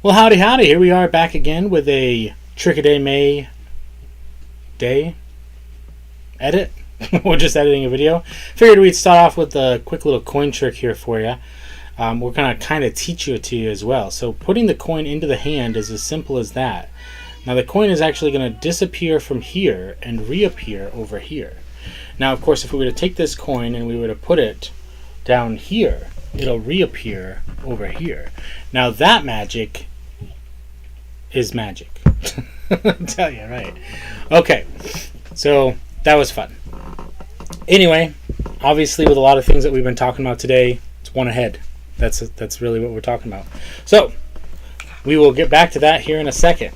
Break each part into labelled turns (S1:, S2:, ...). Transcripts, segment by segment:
S1: Well, howdy, howdy. Here we are back again with a Trick-A-Day May day edit. We're just editing a video. Figured we'd start off with a quick little coin trick here for you. We're going to kind of teach it to you as well. So putting the coin into the hand is as simple as that. Now the coin is actually going to disappear from here and reappear over here. Now, of course, if we were to take this coin and we were to put it down here, it'll reappear over here. Now that magic is magic. I'll tell you, right? Okay, so that was fun. Anyway, obviously with a lot of things that we've been talking about today, it's one ahead. That's really what we're talking about. So we will get back to that here in a second.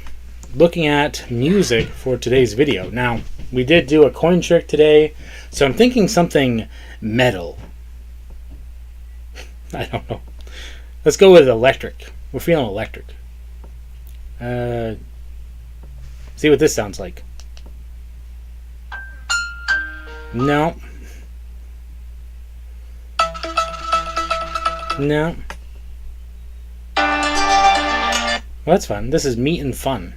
S1: Looking at music for today's video. Now, we did do a coin trick today, so I'm thinking something metal. I don't know. Let's go with electric. We're feeling electric. See what this sounds like. No. No. Well, that's fun. This is meat and fun.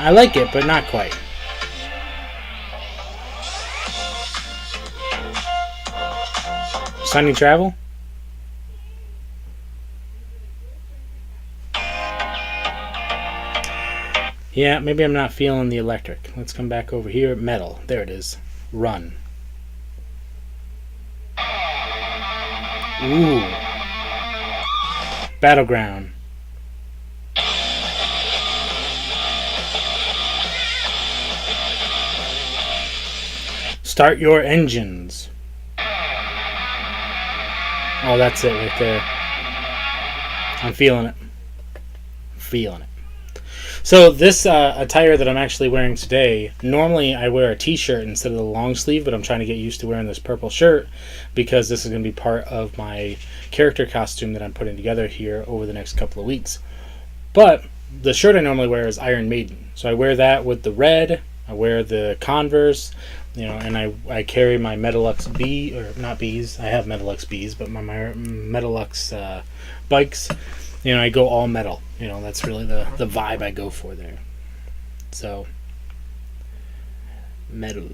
S1: I like it, but not quite. Sunny Travel? Yeah, maybe I'm not feeling the electric. Let's come back over here. Metal. There it is. Run. Ooh. Battleground. Start your engines. Oh, that's it right there. I'm feeling it. Feeling it. So this attire that I'm actually wearing today, normally I wear a t-shirt instead of the long sleeve, but I'm trying to get used to wearing this purple shirt because this is going to be part of my character costume that I'm putting together here over the next couple of weeks. But the shirt I normally wear is Iron Maiden. So I wear that with the red, I wear the Converse, you know, and I carry my Metalux B, or not Bs, I have Metalux Bs, but my Metalux bikes. You know, I go all metal. You know, that's really the vibe I go for there. So, metal.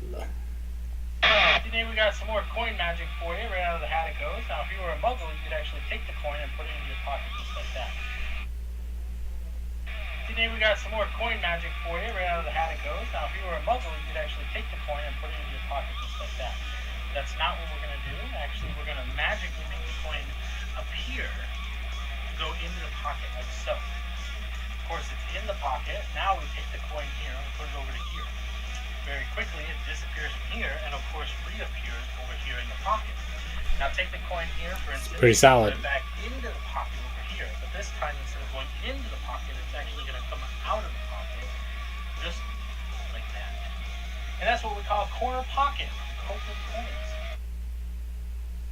S2: Today we got some more coin magic for you, right out of the hat it goes. Now, if you were a muggle, you could actually take the coin and put it in your pocket just like that. Today we got some more coin magic for you, right out of the hat it goes. Now, if you were a muggle, you could actually take the coin and put it in your pocket just like that. That's not what we're going to do. Actually, we're going to magically make the coin appear, go into the pocket like so. Of course, it's in the pocket. Now we take the coin here and put it over to here. Very quickly, it disappears from here and, of course, reappears over here in the pocket. Now take the coin here, for instance,
S1: pretty solid.
S2: put it back into the pocket over here. But this time, instead of going into the pocket, it's actually going to come out of the pocket, just like that. And that's what we call a corner pocket. Coins.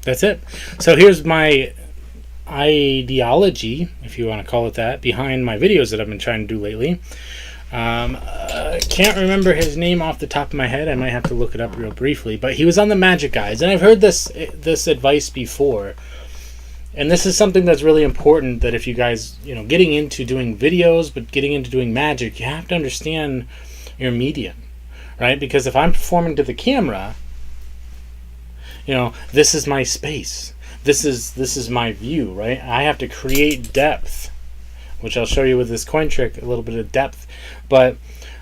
S1: That's it. So here's my ideology, if you want to call it that, behind my videos that I've been trying to do lately. Can't remember his name off the top of my head. I might have to look it up real briefly, but he was on the Magic Guides, and I've heard this advice before, and this is something that's really important, that if you guys, you know, getting into doing videos but getting into doing magic, you have to understand your medium, right? Because if I'm performing to the camera, you know, this is my space. This is my view, right? I have to create depth, which I'll show you with this coin trick, a little bit of depth. But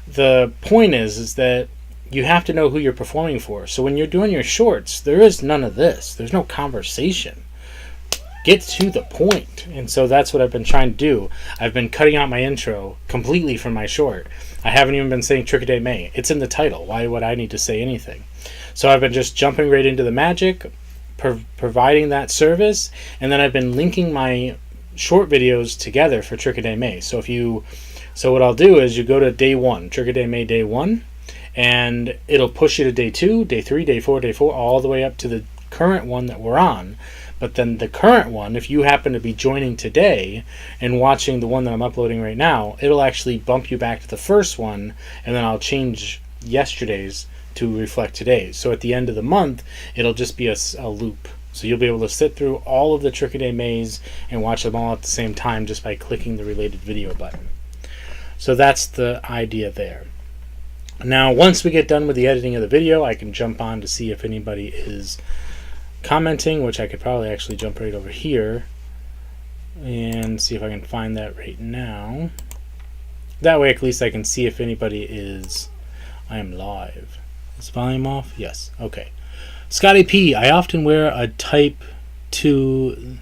S1: the point is that you have to know who you're performing for. So when you're doing your shorts, there is none of this. There's no conversation. Get to the point. And so that's what I've been trying to do. I've been cutting out my intro completely from my short. I haven't even been saying Trick-A-Day May. It's in the title. Why would I need to say anything? So I've been just jumping right into the magic, providing that service, and then I've been linking my short videos together for Trick-A-Day May. So what I'll do is you go to day 1, Trick-A-Day May day 1, and it'll push you to day 2, day 3, day 4, all the way up to the current one that we're on. But then the current one, if you happen to be joining today and watching the one that I'm uploading right now, it'll actually bump you back to the first one, and then I'll change yesterday's to reflect today's. So at the end of the month, it'll just be a loop So you'll be able to sit through all of the Trick a Day Maze and watch them all at the same time just by clicking the related video button. So that's the idea there. Now, once we get done with the editing of the video, I can jump on to see if anybody is commenting, which I could probably actually jump right over here and see if I can find that right now. That way at least I can see if anybody is... I am live. Is volume off? Yes. Okay. Scotty P. I often wear a Type 2.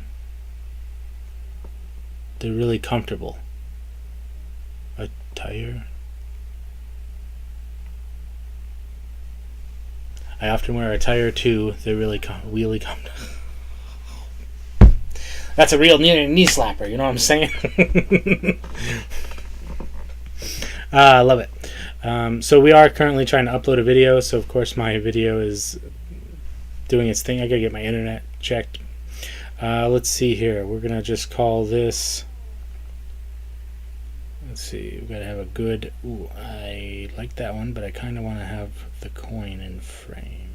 S1: They're really comfortable. A tire? I often wear a tire 2. They're really wheelie comfortable. That's a real knee slapper, you know what I'm saying? I love it. So we are currently trying to upload a video, so of course my video is doing its thing. I gotta get my internet checked. Let's see here. We're gonna just call this... Let's see. We've gotta have a good... Ooh, I like that one, but I kind of want to have the coin in frame.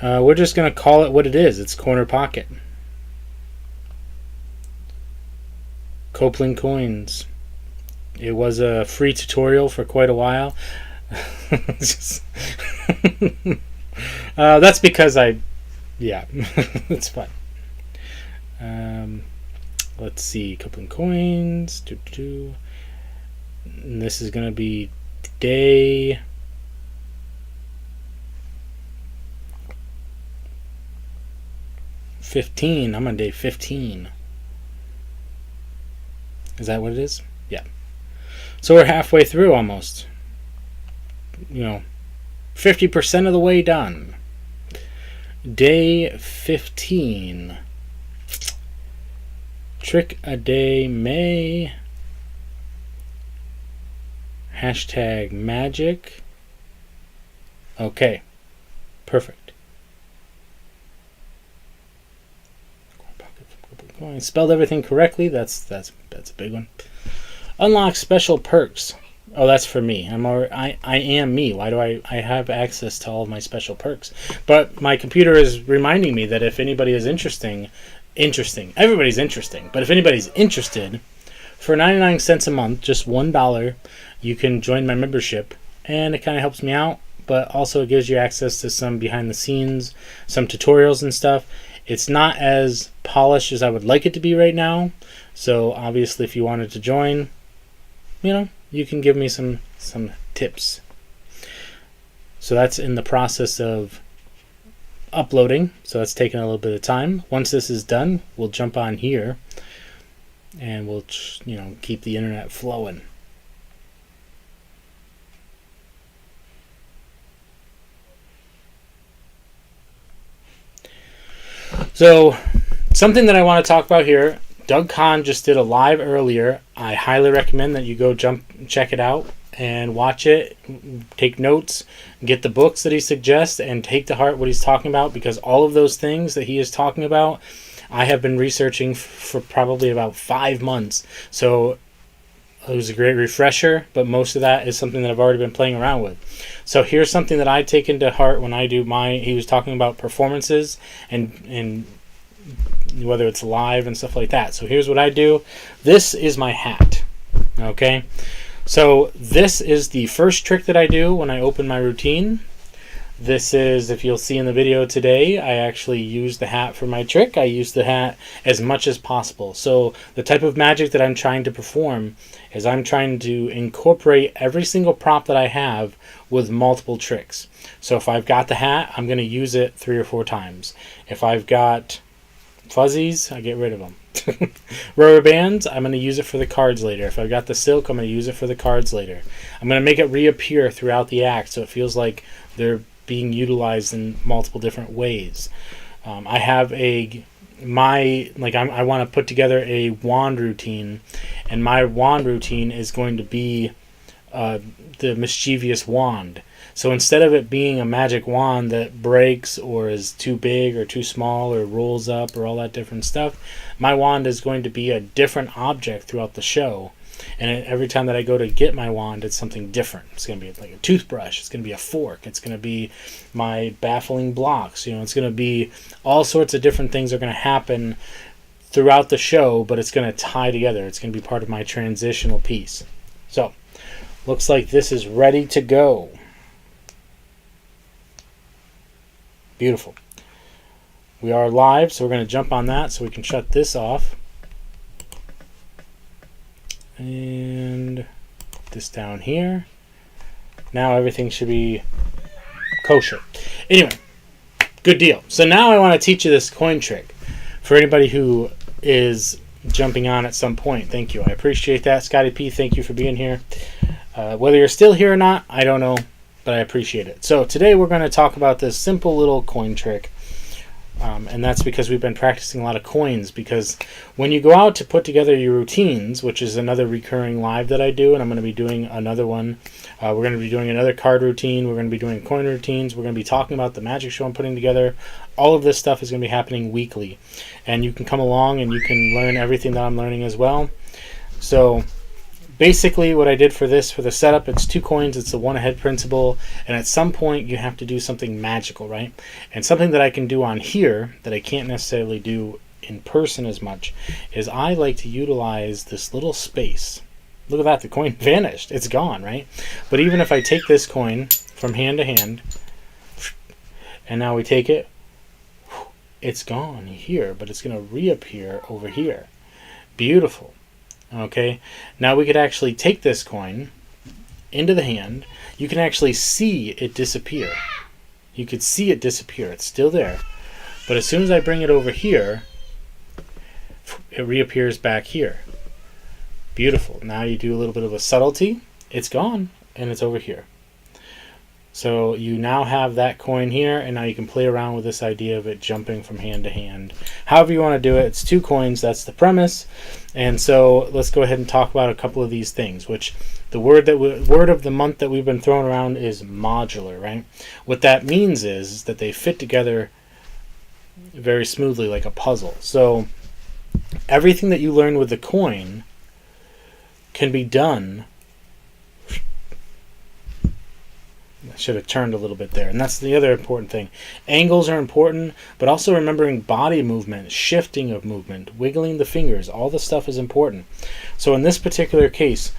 S1: We're just going to call it what it is. It's Corner Pocket. Copeland Coins. It was a free tutorial for quite a while. That's because yeah, it's fun. Let's see. Copeland Coins. And this is going to be day... 15. I'm on day 15. Is that what it is? Yeah. So we're halfway through almost. 50% of the way done. Day 15. Trick a Day May. Hashtag magic. Okay. Perfect. I spelled everything correctly. That's a big one. Unlock special perks. Oh, that's for me. I am me. Why do I have access to all of my special perks? But my computer is reminding me that if anybody is interesting, everybody's interesting. But if anybody's interested, for 99 cents a month, just $1, you can join my membership, and it kind of helps me out. But also it gives you access to some behind the scenes, some tutorials and stuff. It's not as polished as I would like it to be right now. So obviously if you wanted to join, you can give me some tips. So that's in the process of uploading. So that's taking a little bit of time. Once this is done, we'll jump on here and we'll keep the internet flowing. So, something that I want to talk about here, Doug Kahn just did a live earlier. I highly recommend that you go check it out and watch it, take notes, get the books that he suggests, and take to heart what he's talking about, because all of those things that he is talking about, I have been researching for probably about 5 months. So, it was a great refresher, but most of that is something that I've already been playing around with. So here's something that I take into heart when I do he was talking about performances and whether it's live and stuff like that. So here's what I do. This is my hat. Okay. So this is the first trick that I do when I open my routine. This is, if you'll see in the video today, I actually use the hat for my trick. I use the hat as much as possible. So the type of magic that I'm trying to perform is I'm trying to incorporate every single prop that I have with multiple tricks. So if I've got the hat, I'm going to use it 3 or 4 times. If I've got fuzzies, I get rid of them. Rubber bands, I'm going to use it for the cards later. If I've got the silk, I'm going to use it for the cards later. I'm going to make it reappear throughout the act so it feels like they're being utilized in multiple different ways. I have I want to put together a wand routine, and my wand routine is going to be the mischievous wand. So instead of it being a magic wand that breaks or is too big or too small or rolls up or all that different stuff, my wand is going to be a different object throughout the show. And every time that I go to get my wand, it's something different. It's going to be like a toothbrush. It's going to be a fork. It's going to be my baffling blocks. It's going to be all sorts of different things are going to happen throughout the show, but it's going to tie together. It's going to be part of my transitional piece. So, looks like this is ready to go. Beautiful. We are live, so we're going to jump on that so we can shut this off. And this down here. Now everything should be kosher. Anyway, good deal. So now I want to teach you this coin trick. For anybody who is jumping on at some point, thank you. I appreciate that. Scotty P, thank you for being here. Whether you're still here or not, I don't know, but I appreciate it. So today we're going to talk about this simple little coin trick. And that's because we've been practicing a lot of coins, because when you go out to put together your routines, which is another recurring live that I do, and I'm going to be doing another one. We're going to be doing another card routine. We're going to be doing coin routines. We're going to be talking about the magic show I'm putting together. All of this stuff is going to be happening weekly. And you can come along and you can learn everything that I'm learning as well. So basically what I did for the setup, it's 2 coins, it's the one ahead principle, and at some point you have to do something magical, right? And something that I can do on here that I can't necessarily do in person as much is I like to utilize this little space. Look at that, the coin vanished. It's gone, right? But even if I take this coin from hand to hand, and now we take it, it's gone here, but it's going to reappear over here. Beautiful. Okay, now we could actually take this coin into the hand. You can actually see it disappear. You could see it disappear. It's still there. But as soon as I bring it over here, it reappears back here. Beautiful. Now you do a little bit of a subtlety. It's gone, and it's over here. So you now have that coin here, and now you can play around with this idea of it jumping from hand to hand. However you want to do it, it's 2 coins, that's the premise. And so let's go ahead and talk about a couple of these things, which the word of the month that we've been throwing around is modular, right? What that means is that they fit together very smoothly like a puzzle. So everything that you learn with the coin can be done. I should have turned a little bit there. And that's the other important thing. Angles are important, but also remembering body movement, shifting of movement, wiggling the fingers. All this stuff is important. So in this particular case,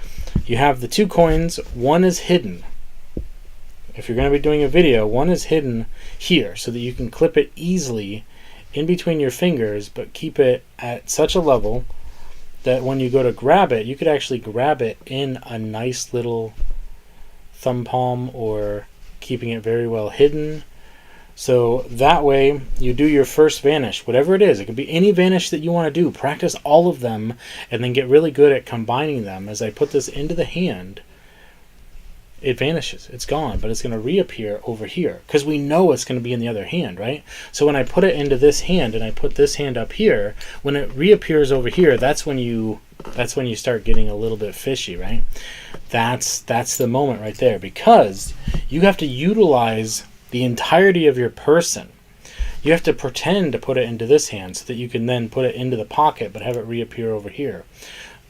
S1: you have the 2 coins. One is hidden. If you're going to be doing a video, one is hidden here so that you can clip it easily in between your fingers, but keep it at such a level that when you go to grab it, you could actually grab it in a nice little thumb palm, or keeping it very well hidden. So that way you do your first vanish, whatever it is. It could be any vanish that you want to do. Practice all of them and then get really good at combining them. As I put this into the hand, it vanishes. It's gone, but it's going to reappear over here because we know it's going to be in the other hand, right? So when I put it into this hand and I put this hand up here, when it reappears over here, that's when you start getting a little bit fishy, right? That's the moment right there, because you have to utilize the entirety of your person. You have to pretend to put it into this hand so that you can then put it into the pocket but have it reappear over here.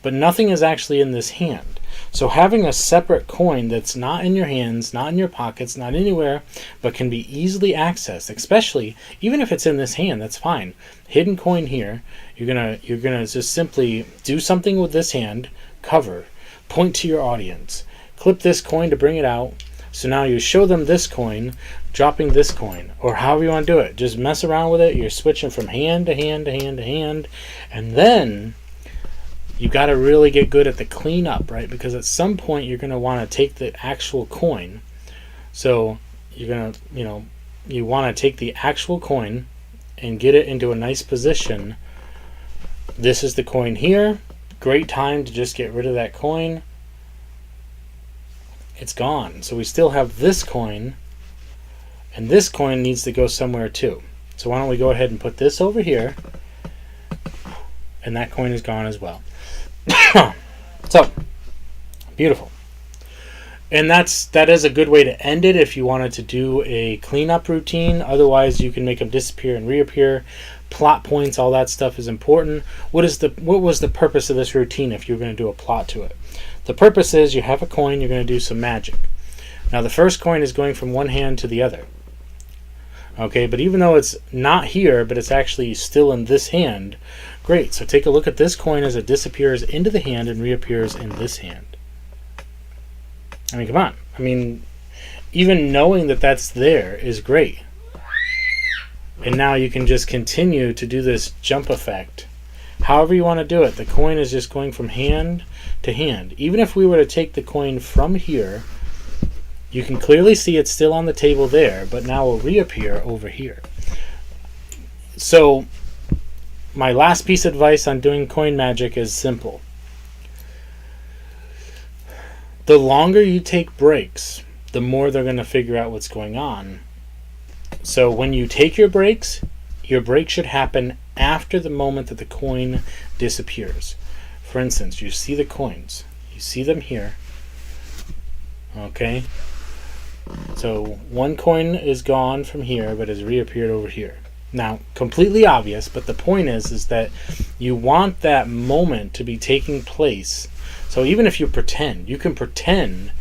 S1: But nothing is actually in this hand. So having a separate coin that's not in your hands, not in your pockets, not anywhere, but can be easily accessed, especially even if it's in this hand, that's fine. Hidden coin here, you're gonna just simply do something with this hand, cover, point to your audience, clip this coin to bring it out. So now you show them this coin, dropping this coin, or however you want to do it. Just mess around with it. You're switching from hand to hand to hand to hand, and then you got to really get good at the cleanup, right? Because at some point you're going to want to take the actual coin. So you're going to, you want to take the actual coin and get it into a nice position. This is the coin here. Great time to just get rid of that coin. It's gone. So we still have this coin, and this coin needs to go somewhere too. So why don't we go ahead and put this over here, and that coin is gone as well. So, beautiful. And that is a good way to end it if you wanted to do a cleanup routine. Otherwise, you can make them disappear and reappear. Plot points, all that stuff is important. What was the purpose of this routine if you're going to do a plot to it? The purpose is you have a coin, you're going to do some magic. Now the first coin is going from one hand to the other. Okay, but even though it's not here, but it's actually still in this hand, great. So take a look at this coin as it disappears into the hand and reappears in this hand. I mean, come on. I mean, even knowing that that's there is great. And now you can just continue to do this jump effect. However you want to do it, the coin is just going from hand to hand. Even if we were to take the coin from here, you can clearly see it's still on the table there, but now will reappear over here. So, my last piece of advice on doing coin magic is simple. The longer you take breaks, the more they're going to figure out what's going on. So when you take your break should happen after the moment that the coin disappears. For instance, you see the coins. You see them here. Okay? So one coin is gone from here, but has reappeared over here. Now, completely obvious, but the point is that you want that moment to be taking place. So even if you can pretend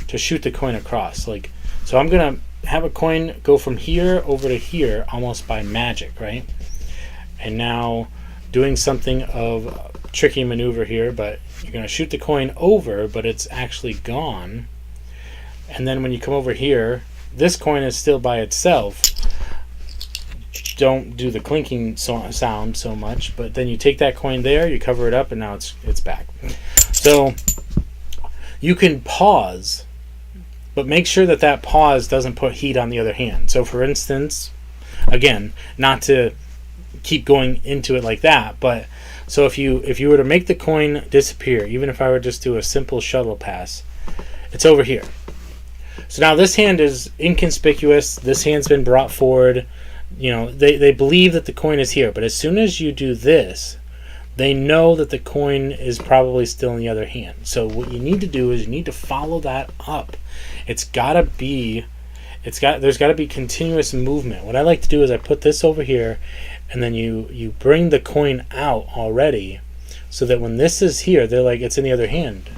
S1: to shoot the coin across. So I'm going to have a coin go from here over to here almost by magic, right? And now doing something of a tricky maneuver here, but you're going to shoot the coin over, but it's actually gone. And then when you come over here, this coin is still by itself. Don't do the clinking sound so much, but then you take that coin there, you cover it up, and now it's back. So you can pause, but make sure that pause doesn't put heat on the other hand. So for instance, again, not to keep going into it like that, but so if you were to make the coin disappear, even if I were just do a simple shuttle pass, it's over here. So now this hand is inconspicuous. This hand's been brought forward. You know, they believe that the coin is here, but as soon as you do this, they know that the coin is probably still in the other hand. So what you need to do is you need to follow that up. There's got to be continuous movement. What I like to do is I put this over here, and then you bring the coin out already, so that when this is here, they're like, it's in the other hand.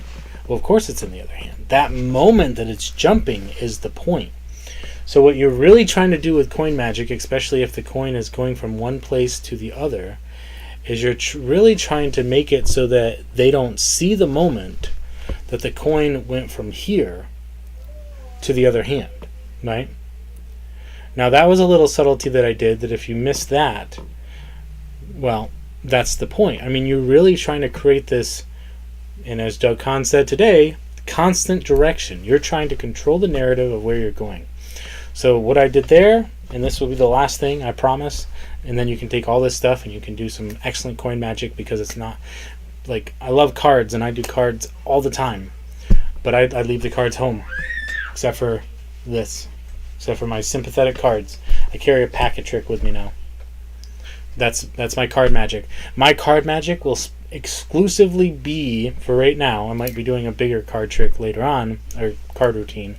S1: Well, of course it's in the other hand. That moment that it's jumping is the point. So what you're really trying to do with coin magic, especially if the coin is going from one place to the other, is you're really trying to make it so that they don't see the moment that the coin went from here to the other hand, right? Now that was a little subtlety that I did, that if you missed that, well, that's the point. I mean, you're really trying to create this, and as Doug Kahn said today, constant direction. You're trying to control the narrative of where you're going. So what I did there, and this will be the last thing, I promise, and then you can take all this stuff and you can do some excellent coin magic, because it's not, like, I love cards and I do cards all the time, but I leave the cards home, except for this, except for my sympathetic cards. I carry a packet trick with me now. That's my card magic. My card magic will exclusively be, for right now, I might be doing a bigger card trick later on, or card routine,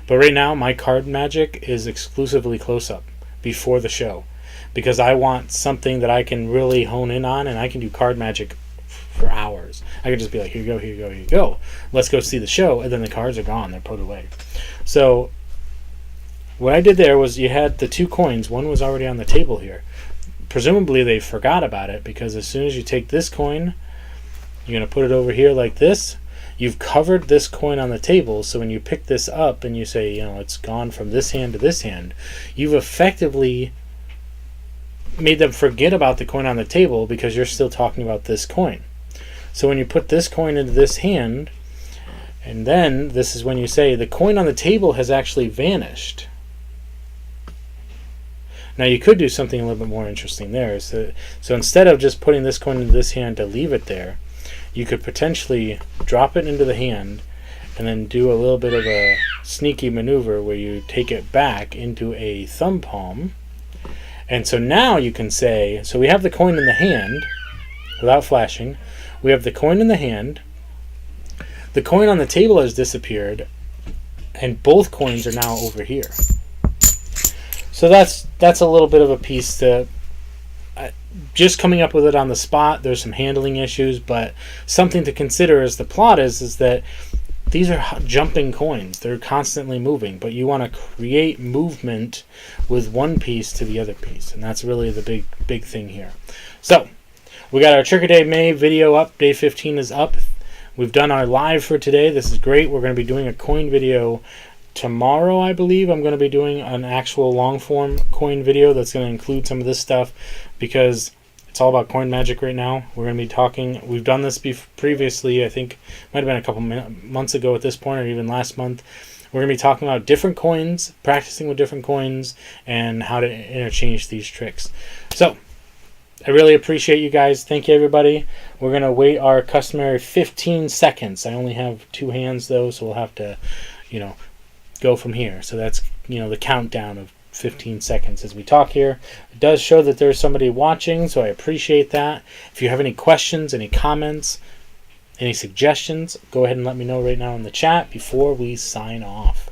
S1: but right now my card magic is exclusively close-up before the show, because I want something that I can really hone in on, and I can do card magic for hours. I can just be like, here you go, here you go, here you go. Let's go see the show, and then the cards are gone. They're put away. So what I did there was you had the two coins. One was already on the table here. Presumably they forgot about it, because as soon as you take this coin, you're going to put it over here like this. You've covered this coin on the table, so when you pick this up and you say, you know, it's gone from this hand to this hand, you've effectively made them forget about the coin on the table, because you're still talking about this coin. So when you put this coin into this hand, and then this is when you say the coin on the table has actually vanished. Now you could do something a little bit more interesting there. So instead of just putting this coin into this hand to leave it there, you could potentially drop it into the hand and then do a little bit of a sneaky maneuver where you take it back into a thumb palm. And so now you can say, so we have the coin in the hand without flashing. We have the coin in the hand. The coin on the table has disappeared. and both coins are now over here. So that's a little bit of a piece to just coming up with it on the spot. There's some handling issues, but something to consider as the plot is that these are jumping coins. They're constantly moving, but you want to create movement with one piece to the other piece, and that's really the big thing here. So we got our Trick or Day May video up. Day 15 is up. We've done our live for today. This is great. We're going to be doing a coin video tomorrow, I believe. I'm going to be doing an actual long form coin video that's going to include some of this stuff, because it's all about coin magic right now. We're going to be talking, we've done this previously, I think might have been a couple months ago at this point, or even last month. We're going to be talking about different coins, practicing with different coins, and how to interchange these tricks. So I really appreciate you guys. Thank you, everybody. We're going to wait our customary 15 seconds. I only have 2 hands though, so we'll have to, go from here. So that's, the countdown of 15 seconds as we talk here. It does show that there's somebody watching, so I appreciate that. If you have any questions, any comments, any suggestions, go ahead and let me know right now in the chat before we sign off.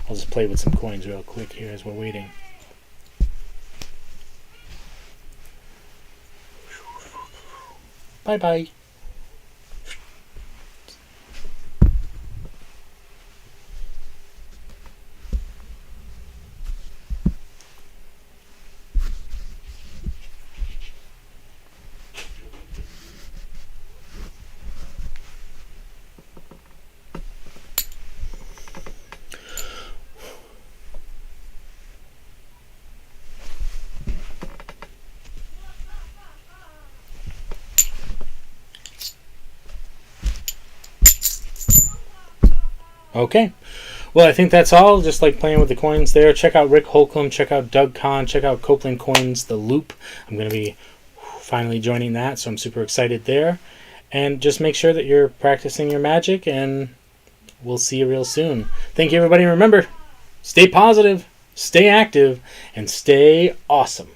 S1: I'll just play with some coins real quick here as we're waiting. Bye-bye. Okay, well, I think that's all. Just like playing with the coins there. Check out Rick Holcomb, check out Doug Kahn, check out Copeland Coins, The Loop. I'm going to be finally joining that, so I'm super excited there. And just make sure that you're practicing your magic, and we'll see you real soon. Thank you, everybody. Remember, stay positive, stay active, and stay awesome.